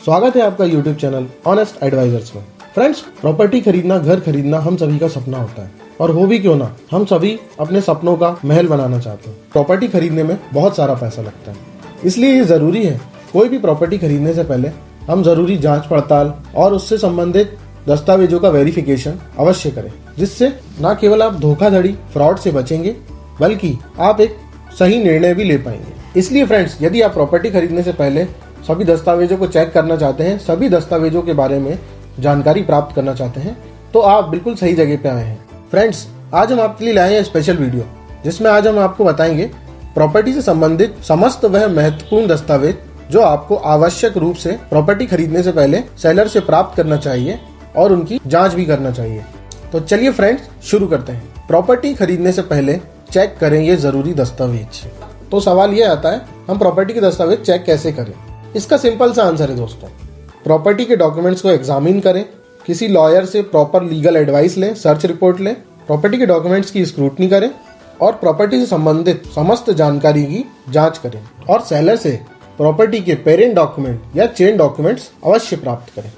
स्वागत है आपका YouTube चैनल ऑनेस्ट एडवाइजर्स में। फ्रेंड्स, प्रॉपर्टी खरीदना, घर खरीदना हम सभी का सपना होता है और हो भी क्यों ना, हम सभी अपने सपनों का महल बनाना चाहते हैं। प्रॉपर्टी खरीदने में बहुत सारा पैसा लगता है, इसलिए ये जरूरी है कोई भी प्रॉपर्टी खरीदने से पहले हम जरूरी जांच पड़ताल और उससे संबंधित दस्तावेजों का वेरिफिकेशन अवश्य करें, जिससे न केवल आप धोखाधड़ी फ्रॉड से बचेंगे बल्कि आप एक सही निर्णय भी ले पाएंगे। इसलिए फ्रेंड्स, यदि आप प्रॉपर्टी खरीदने से पहले सभी दस्तावेजों को चेक करना चाहते हैं, सभी दस्तावेजों के बारे में जानकारी प्राप्त करना चाहते हैं, तो आप बिल्कुल सही जगह पे आए हैं। फ्रेंड्स, आज हम आपके लिए लाए हैं स्पेशल वीडियो, जिसमें आज हम आपको बताएंगे प्रॉपर्टी से संबंधित समस्त वह महत्वपूर्ण दस्तावेज जो आपको आवश्यक रूप से प्रॉपर्टी खरीदने से पहले सेलर से प्राप्त करना चाहिए और उनकी जांच भी करना चाहिए। तो चलिए फ्रेंड्स, शुरू करते हैं। प्रॉपर्टी खरीदने से पहले चेक करें ये जरूरी दस्तावेज। तो सवाल ये आता है, हम प्रॉपर्टी के दस्तावेज चेक कैसे करें? इसका सिंपल सा आंसर है दोस्तों, प्रॉपर्टी के डॉक्यूमेंट्स को एग्जामिन करें, किसी लॉयर से प्रॉपर लीगल एडवाइस लें, सर्च रिपोर्ट लें, प्रॉपर्टी के डॉक्यूमेंट्स की स्क्रूटनी करें और प्रॉपर्टी से संबंधित समस्त जानकारी की जांच करें और सेलर से प्रॉपर्टी के पेरेंट डॉक्यूमेंट या चेन डॉक्यूमेंट्स अवश्य प्राप्त करें।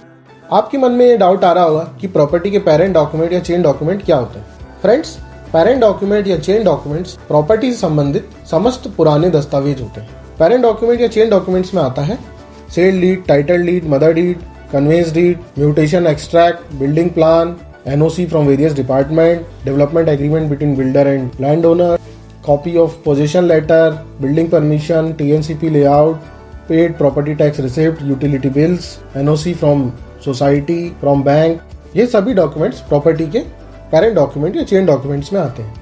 आपके मन में ये डाउट आ रहा होगा कि प्रॉपर्टी के पेरेंट डॉक्यूमेंट या चेन डॉक्यूमेंट क्या होते हैं? फ्रेंड्स, पेरेंट डॉक्यूमेंट या चेन डॉक्यूमेंट्स प्रॉपर्टी से संबंधित समस्त पुराने दस्तावेज होते हैं। पेरेंट डॉक्यूमेंट या चेन डॉक्यूमेंट्स में आता है sale deed, title deed, mother deed, conveyance deed, mutation extract, building plan, NOC from various department, development agreement between builder and land owner, copy of possession letter, building permission, TNCP layout, paid property tax receipt, utility bills, NOC from society, from bank. ये सभी documents property के parent document या chain documents में आते हैं।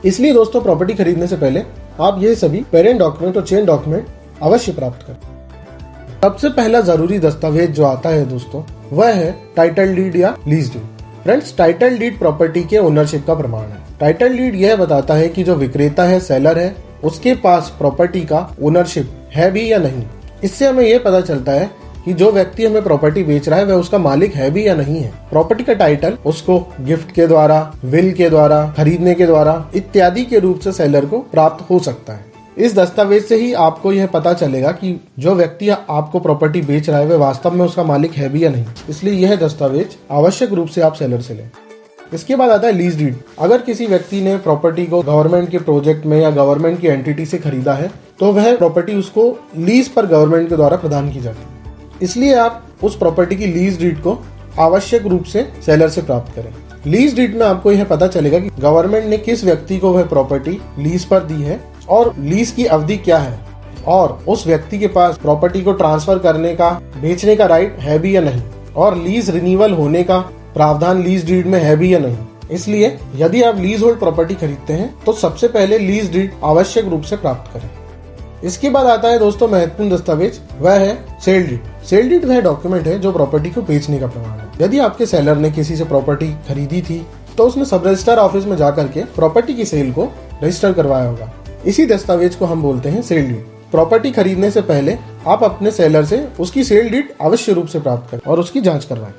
इसलिए दोस्तों, property खरीदने से पहले आप ये सभी पेरेंट डॉक्यूमेंट और चेन डॉक्यूमेंट अवश्य प्राप्त करें। सबसे पहला जरूरी दस्तावेज जो आता है दोस्तों, वह है टाइटल डीड या lease deed. Friends, title deed property के ओनरशिप का प्रमाण है। टाइटल डीड यह बताता है कि जो विक्रेता है, सेलर है, उसके पास प्रॉपर्टी का ओनरशिप है भी या नहीं। इससे हमें यह पता चलता है कि जो व्यक्ति हमें प्रॉपर्टी बेच रहा है वह उसका मालिक है भी या नहीं है। प्रॉपर्टी का टाइटल उसको गिफ्ट के द्वारा, विल के द्वारा, खरीदने के द्वारा इत्यादि के रूप से सेलर को प्राप्त हो सकता है। इस दस्तावेज से ही आपको यह पता चलेगा कि जो व्यक्ति आपको प्रॉपर्टी बेच रहा है वह वास्तव में उसका मालिक है भी या नहीं। इसलिए यह दस्तावेज आवश्यक रूप से आप सेलर से लें। इसके बाद आता है लीज डीड। अगर किसी व्यक्ति ने प्रॉपर्टी को गवर्नमेंट के प्रोजेक्ट में या गवर्नमेंट की एंटिटी से खरीदा है तो वह प्रॉपर्टी उसको लीज पर गवर्नमेंट के द्वारा प्रदान की जाती है। इसलिए आप उस प्रॉपर्टी की लीज डीड को आवश्यक रूप से सेलर से प्राप्त करें। लीज डीड में आपको यह पता चलेगा कि गवर्नमेंट ने किस व्यक्ति को वह प्रॉपर्टी लीज पर दी है और लीज की अवधि क्या है और उस व्यक्ति के पास प्रॉपर्टी को ट्रांसफर करने का, बेचने का राइट है भी या नहीं और लीज रिन्यूअल होने का प्रावधान लीज डीड में है भी या नहीं। इसलिए यदि आप लीज होल्ड प्रॉपर्टी खरीदते हैं तो सबसे पहले लीज डीड आवश्यक रूप से प्राप्त करें। इसके बाद आता है दोस्तों महत्वपूर्ण दस्तावेज, वह है सेल डीड। सेल डीड वह डॉक्यूमेंट है जो प्रॉपर्टी को बेचने का प्रमाण है। यदि आपके सेलर ने किसी से प्रॉपर्टी खरीदी थी तो उसने सब रजिस्ट्रार ऑफिस में जाकर के प्रॉपर्टी की सेल को रजिस्टर करवाया होगा। इसी दस्तावेज को हम बोलते हैं सेल डीड। प्रॉपर्टी खरीदने से पहले आप अपने सेलर से उसकी सेल डीड अवश्य रूप से प्राप्त करें और उसकी जांच करवाएं।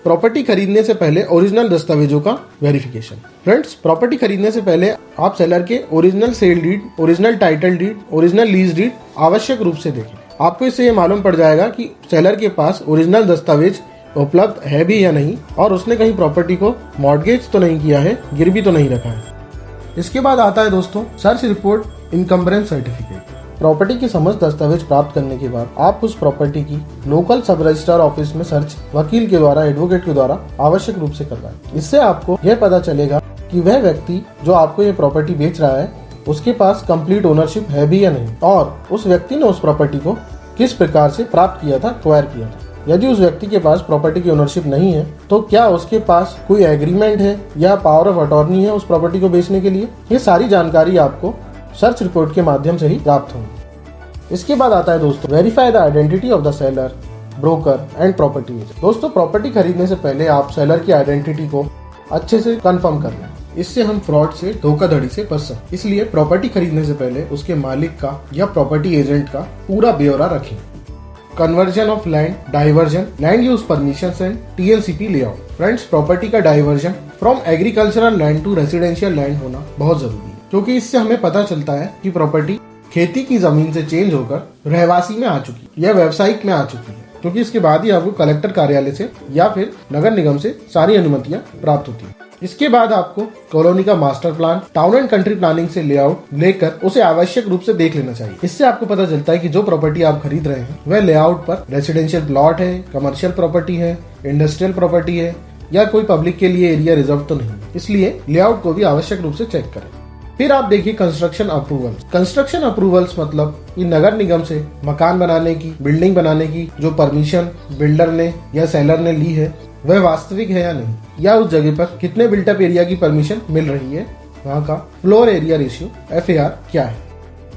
प्रॉपर्टी खरीदने से पहले ओरिजिनल दस्तावेजों का वेरिफिकेशन। फ्रेंड्स, प्रॉपर्टी खरीदने से पहले आप सेलर के original sale deed, original title deed, original lease deed आवश्यक रूप से देखें। आपको इससे ये मालूम पड़ जाएगा कि सेलर के पास ओरिजिनल दस्तावेज उपलब्ध है भी या नहीं और उसने कहीं प्रॉपर्टी को मॉर्गेज तो नहीं किया है, गिरवी तो नहीं रखा है। इसके बाद आता है दोस्तों search report, encumbrance certificate. Property के समस्त दस्तावेज प्राप्त करने के बाद आप उस प्रॉपर्टी की लोकल सब रजिस्ट्रार ऑफिस में सर्च वकील के द्वारा, एडवोकेट के द्वारा आवश्यक रूप से करवाएं। इससे आपको यह पता चलेगा कि वह व्यक्ति जो आपको ये प्रॉपर्टी बेच रहा है उसके पास कंप्लीट ओनरशिप है भी या नहीं और उस व्यक्ति ने उस प्रॉपर्टी को किस प्रकार से प्राप्त किया था, एक्वायर किया था। यदि उस व्यक्ति के पास प्रॉपर्टी की ओनरशिप नहीं है तो क्या उसके पास कोई एग्रीमेंट है या पावर ऑफ अटॉर्नी है उस प्रॉपर्टी को बेचने के लिए? ये सारी जानकारी आपको सर्च रिपोर्ट के माध्यम से ही प्राप्त होगी। इसके बाद आता है दोस्तों verify the identity of the seller, broker and property agent. दोस्तों, प्रॉपर्टी खरीदने से पहले आप सेलर की आइडेंटिटी को अच्छे से कंफर्म कर लें। इससे हम फ्रॉड से, धोखाधड़ी से बच सकते। इसलिए प्रॉपर्टी खरीदने से पहले उसके मालिक का या प्रॉपर्टी एजेंट का पूरा ब्यौरा रखें। Conversion of land, diversion, land use permission and TLCP layout. Friends, property का diversion from agricultural land to residential land होना बहुत जरूरी है, क्योंकि इससे हमें पता चलता है कि प्रॉपर्टी खेती की जमीन से चेंज होकर रहवासी में आ चुकी है या व्यावसायिक में आ चुकी है। क्योंकि इसके बाद ही आपको कलेक्टर कार्यालय से या फिर नगर निगम से सारी अनुमतियां प्राप्त होती हैं। इसके बाद आपको कॉलोनी का master plan, town and country planning से लेआउट लेकर उसे आवश्यक रूप से देख लेना चाहिए। इससे आपको पता चलता है कि जो प्रॉपर्टी आप खरीद रहे हैं वह लेआउट पर रेसिडेंशियल प्लॉट है, कमर्शियल प्रॉपर्टी है, इंडस्ट्रियल प्रॉपर्टी है या कोई पब्लिक के लिए एरिया रिजर्व तो नहीं है। इसलिए लेआउट को भी आवश्यक रूप से चेक करें। फिर आप देखिए कंस्ट्रक्शन अप्रूवल्स। कंस्ट्रक्शन अप्रूवल्स मतलब कि नगर निगम से मकान बनाने की, बिल्डिंग बनाने की जो परमिशन बिल्डर ने या सेलर ने ली है वह वास्तविक है या नहीं, या उस जगह पर कितने बिल्टअप एरिया की परमिशन मिल रही है, वहाँ का फ्लोर एरिया रेशियो FAR क्या है।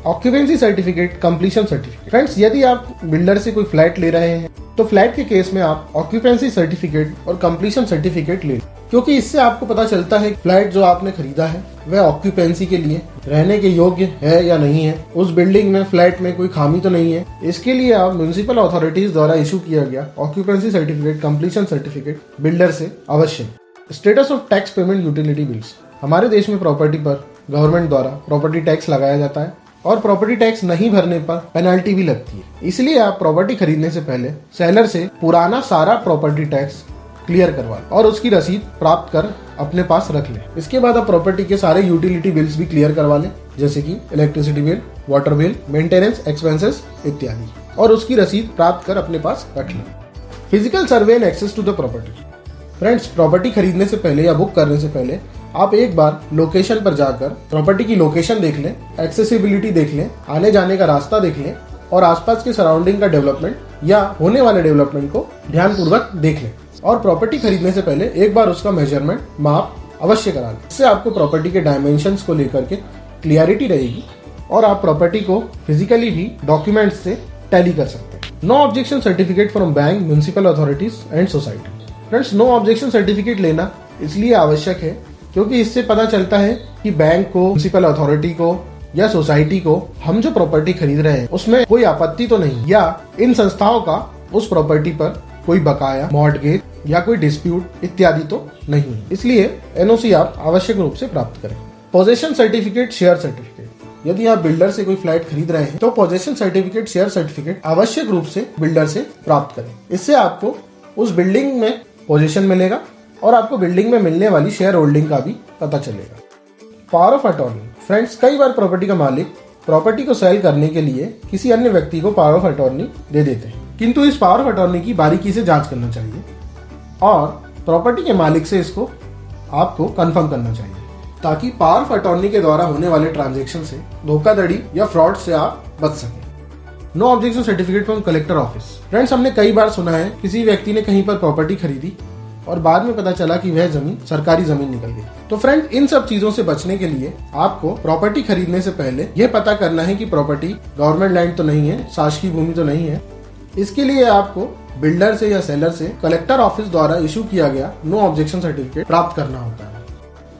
Occupancy certificate, completion certificate. Friends, यदि आप बिल्डर से कोई फ्लैट ले रहे हैं तो फ्लैट के केस में आप ऑक्यूपेंसी सर्टिफिकेट और कंप्लीशन सर्टिफिकेट ले, क्योंकि इससे आपको पता चलता है फ्लैट जो आपने खरीदा है वह ऑक्यूपेंसी के लिए रहने के योग्य है या नहीं है, उस बिल्डिंग में फ्लैट में कोई खामी तो नहीं है। इसके लिए आप म्युनिसिपल अथॉरिटीज द्वारा इशू किया गया occupancy certificate, completion certificate builder से अवश्य। Status of tax payment utility bills. हमारे देश में प्रॉपर्टी पर गवर्नमेंट द्वारा प्रॉपर्टी टैक्स लगाया जाता है और प्रॉपर्टी टैक्स नहीं भरने पर पेनल्टी भी लगती है। इसलिए आप प्रॉपर्टी खरीदने से पहले सेलर से पुराना सारा प्रॉपर्टी टैक्स क्लियर करवा और उसकी रसीद प्राप्त कर अपने पास रख लें। इसके बाद आप प्रॉपर्टी के सारे यूटिलिटी बिल्स भी क्लियर करवा लें, जैसे कि electricity bill, water bill, maintenance expenses इत्यादि, और उसकी रसीद प्राप्त कर अपने पास रख लें। Physical survey and access to the property. Friends, property खरीदने से पहले या बुक करने से पहले आप एक बार लोकेशन पर जाकर प्रॉपर्टी की लोकेशन देख लें, एक्सेसिबिलिटी देख लें, आने जाने का रास्ता देख लें और आसपास के सराउंडिंग का डेवलपमेंट या होने वाले डेवलपमेंट को ध्यानपूर्वक देख लें। और प्रॉपर्टी खरीदने से पहले एक बार उसका मेजरमेंट, माप अवश्य करा लें। इससे आपको प्रॉपर्टी के डायमेंशंस को लेकर के क्लियरिटी रहेगी और आप प्रॉपर्टी को फिजिकली भी डॉक्यूमेंट्स से टैली कर सकते हैं। No objection certificate from bank, municipal authorities and society. Friends, no objection certificate लेना इसलिए आवश्यक है क्योंकि इससे पता चलता है कि बैंक को, म्युनिसिपल अथॉरिटी को या सोसाइटी को हम जो प्रॉपर्टी खरीद रहे हैं उसमें कोई आपत्ति तो नहीं, या इन संस्थाओं का उस प्रॉपर्टी पर कोई बकाया, मॉर्टगेज या कोई डिस्प्यूट इत्यादि तो नहीं है। इसलिए NOC आप आवश्यक रूप से प्राप्त करें। Possession certificate, share certificate. यदि आप बिल्डर से कोई फ्लैट खरीद रहे हैं तो पोजेशन सर्टिफिकेट, शेयर सर्टिफिकेट आवश्यक रूप से बिल्डर से प्राप्त करें। इससे आपको उस बिल्डिंग में पोजीशन मिलेगा और आपको बिल्डिंग में मिलने वाली शेयर होल्डिंग का भी पता चलेगा। Power of attorney. फ्रेंड्स, कई बार प्रॉपर्टी का मालिक प्रॉपर्टी को सेल करने के लिए किसी अन्य व्यक्ति को पावर ऑफ अटॉर्नी दे देते हैं, किंतु इस पावर ऑफ अटॉर्नी की बारीकी से जांच करना चाहिए और प्रॉपर्टी के मालिक से इसको आपको कंफर्म करना चाहिए, ताकि पावर ऑफ अटॉर्नी के द्वारा होने वाले ट्रांजैक्शन से, धोखाधड़ी या फ्रॉड से आप बच सकें। No objection certificate from collector office. Friends, हमने कई बार सुना है किसी व्यक्ति ने कहीं पर प्रॉपर्टी खरीदी और बाद में पता चला कि वह जमीन सरकारी जमीन निकल गई। तो फ्रेंड, इन सब चीजों से बचने के लिए आपको प्रॉपर्टी खरीदने से पहले यह पता करना है कि प्रॉपर्टी गवर्नमेंट लैंड तो नहीं है, शासकीय भूमि तो नहीं है। इसके लिए आपको बिल्डर से या सेलर से कलेक्टर ऑफिस द्वारा इशू किया गया नो ऑब्जेक्शन सर्टिफिकेट प्राप्त करना होता है।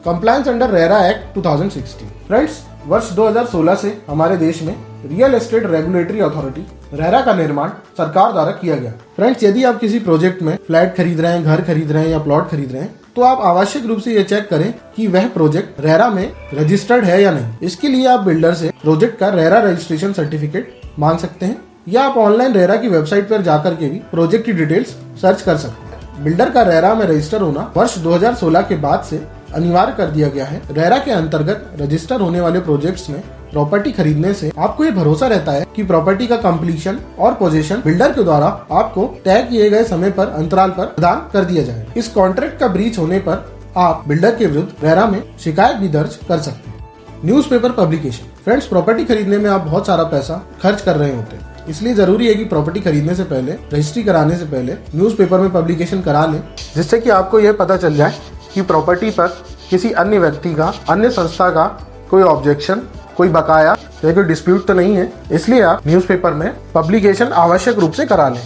Compliance under RERA act 2016। Friends, वर्ष 2016 से हमारे देश में real estate regulatory authority RERA का निर्माण सरकार द्वारा किया गया। फ्रेंड्स, यदि आप किसी प्रोजेक्ट में फ्लैट खरीद रहे हैं, घर खरीद रहे हैं या प्लॉट खरीद रहे हैं तो आप आवश्यक रूप से ये चेक करें कि वह प्रोजेक्ट रेरा में रजिस्टर्ड है या नहीं। इसके लिए आप बिल्डर से प्रोजेक्ट का रेरा रजिस्ट्रेशन सर्टिफिकेट मांग सकते हैं या आप ऑनलाइन रेरा की वेबसाइट पर जाकर के भी प्रोजेक्ट की डिटेल्स सर्च कर सकते हैं। बिल्डर का रेरा में रजिस्टर होना वर्ष 2016 के बाद से अनिवार्य कर दिया गया है। रेरा के अंतर्गत रजिस्टर होने वाले प्रोजेक्ट्स में प्रॉपर्टी खरीदने से आपको ये भरोसा रहता है कि प्रॉपर्टी का कंप्लीशन और पोजीशन बिल्डर के द्वारा आपको तय किए गए समय पर अंतराल पर प्रदान कर दिया जाएगा। इस कॉन्ट्रैक्ट का ब्रीच होने पर आप बिल्डर के विरुद्ध रेरा में शिकायत भी दर्ज कर सकते हैं। Newspaper publication. फ्रेंड्स, प्रॉपर्टी खरीदने में आप बहुत सारा पैसा खर्च कर रहे होते हैं, इसलिए जरूरी है कि प्रॉपर्टी खरीदने से पहले, रजिस्ट्री कराने से पहले न्यूज़पेपर में पब्लिकेशन करा लें, जिससे कि आपको यह पता चल जाए कि प्रॉपर्टी पर किसी अन्य व्यक्ति का, अन्य संस्था का कोई ऑब्जेक्शन, कोई बकाया या कोई डिस्प्यूट तो नहीं है। इसलिए आप न्यूज़पेपर में पब्लिकेशन आवश्यक रूप से करा लें।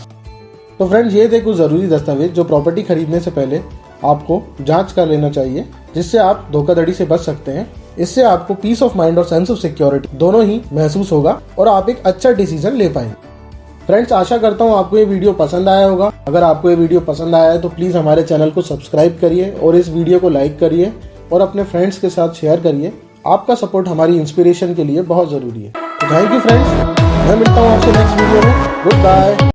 तो फ्रेंड्स, ये थे कुछ जरूरी दस्तावेज जो प्रॉपर्टी खरीदने से पहले आपको जांच कर लेना चाहिए, जिससे आप धोखाधड़ी से बच सकते हैं। इससे आपको पीस ऑफ माइंड और सेंस ऑफ सिक्योरिटी दोनों ही महसूस होगा और आप एक अच्छा डिसीजन ले पाएंगे। फ्रेंड्स, आशा करता हूँ आपको ये वीडियो पसंद आया होगा। अगर आपको ये वीडियो पसंद आया है तो प्लीज़ हमारे चैनल को सब्सक्राइब करिए और इस वीडियो को लाइक करिए और अपने फ्रेंड्स के साथ शेयर करिए। आपका सपोर्ट हमारी इंस्पिरेशन के लिए बहुत ज़रूरी है। तो थैंक यू फ्रेंड्स, मैं मिलता हूँ आपसे नेक्स्ट वीडियो में। Good bye.